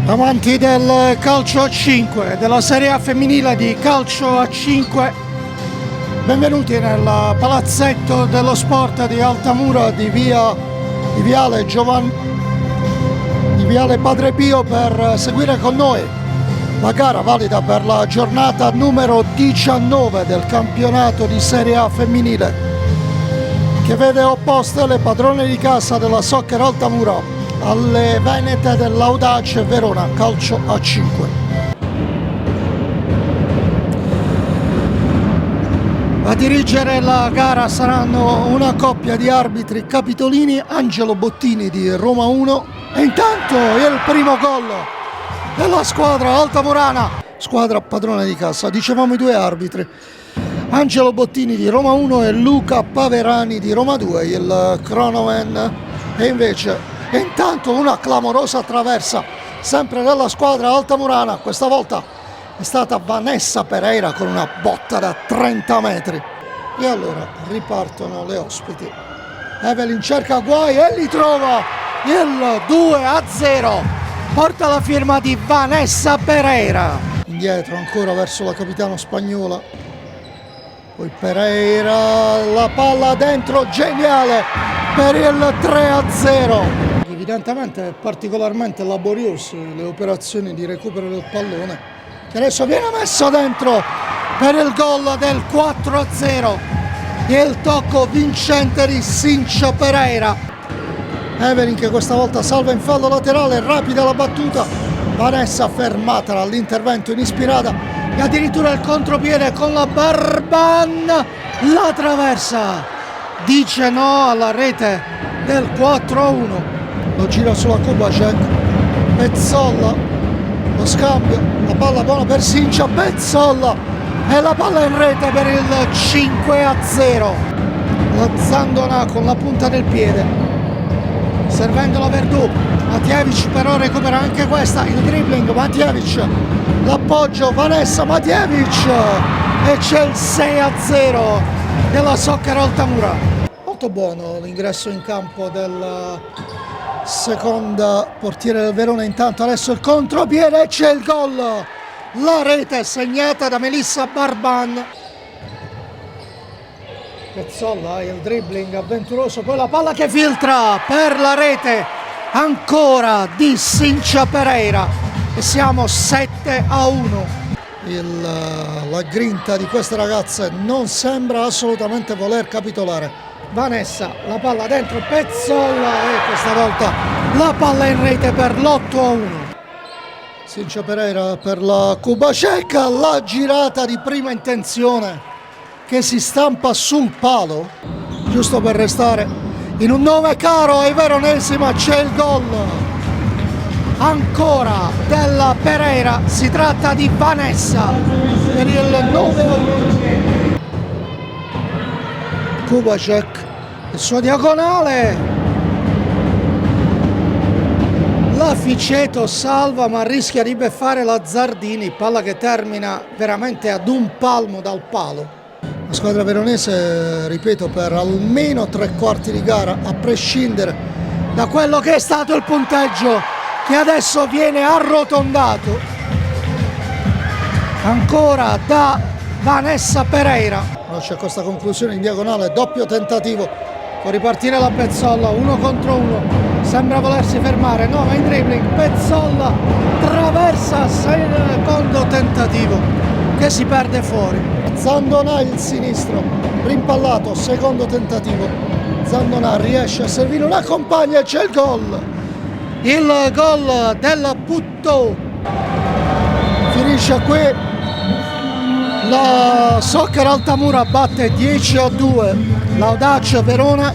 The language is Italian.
Amanti del calcio a 5, della Serie A femminile di calcio a 5, benvenuti nel palazzetto dello sport di Altamura di Viale Padre Pio per seguire con noi la gara valida per la giornata numero 19 del campionato di Serie A femminile, che vede opposte le padrone di casa della Soccer Altamura alle venete dell'Audace Verona calcio a 5. A dirigere la gara saranno una coppia di arbitri capitolini, Angelo Bottini di Roma 1, e intanto il primo gol della squadra altamurana, squadra padrone di casa. Dicevamo i due arbitri, Angelo Bottini di Roma 1 e Luca Paverani di Roma 2, il cronoman, e invece intanto una clamorosa traversa sempre della squadra altamurana. Questa volta è stata Vanessa Pereira con una botta da 30 metri. E allora ripartono le ospiti. Evelyn cerca guai e li trova. Il 2-0 porta la firma di Vanessa Pereira. Indietro ancora verso la capitana spagnola. Poi Pereira, la palla dentro, geniale per il 3-0. Evidentemente particolarmente laboriose le operazioni di recupero del pallone, che adesso viene messo dentro per il gol del 4-0. E il tocco vincente di Cincha Pereira. Evelyn che questa volta salva in fallo laterale, rapida la battuta, Vanessa fermata dall'intervento ispirata e addirittura il contropiede con la Barban, la traversa, dice no alla rete del 4-1. Lo gira sulla Kubacek, Pezzolla, lo scambio, la palla buona per Cincha, Pezzolla e la palla in rete per il 5-0. La Zandona con la punta del piede, servendo la Verdù. Matjevic però recupera anche questa, il dribbling, Matjevic, l'appoggio, Vanessa Matjevic, e c'è il 6-0 della Soccer Altamura. Molto buono l'ingresso in campo del seconda portiere del Verona. Intanto adesso il contropiede e c'è il gol, la rete segnata da Melissa Barban. Pezzolla, il dribbling avventuroso, poi la palla che filtra per la rete ancora di Cincha Pereira e siamo 7-1. La grinta di queste ragazze non sembra assolutamente voler capitolare. Vanessa, la palla dentro, Pezzolla, e questa volta la palla in rete per l'8-1. Cincha Pereira per la Kubacek, la girata di prima intenzione che si stampa sul palo, giusto per restare in un nome caro ai veronesi, ma c'è il gol ancora della Pereira. Si tratta di Vanessa per il 9-1. Kubacek, il suo diagonale, la Ficeto salva ma rischia di beffare la Zardini, palla che termina veramente ad un palmo dal palo. La squadra veronese, ripeto, per almeno 3/4 di gara, a prescindere da quello che è stato il punteggio che adesso viene arrotondato ancora da Vanessa Pereira. C'è questa conclusione in diagonale, doppio tentativo, può ripartire la Pezzolla, 1 contro 1, sembra volersi fermare, no, ma in dribbling, Pezzolla traversa, secondo tentativo che si perde fuori. Zandona il sinistro, rimpallato, secondo tentativo, Zandona riesce a servire una compagna e c'è il gol della Putto. Finisce qui. La Soccer Altamura batte 10-2 l'Audace Verona.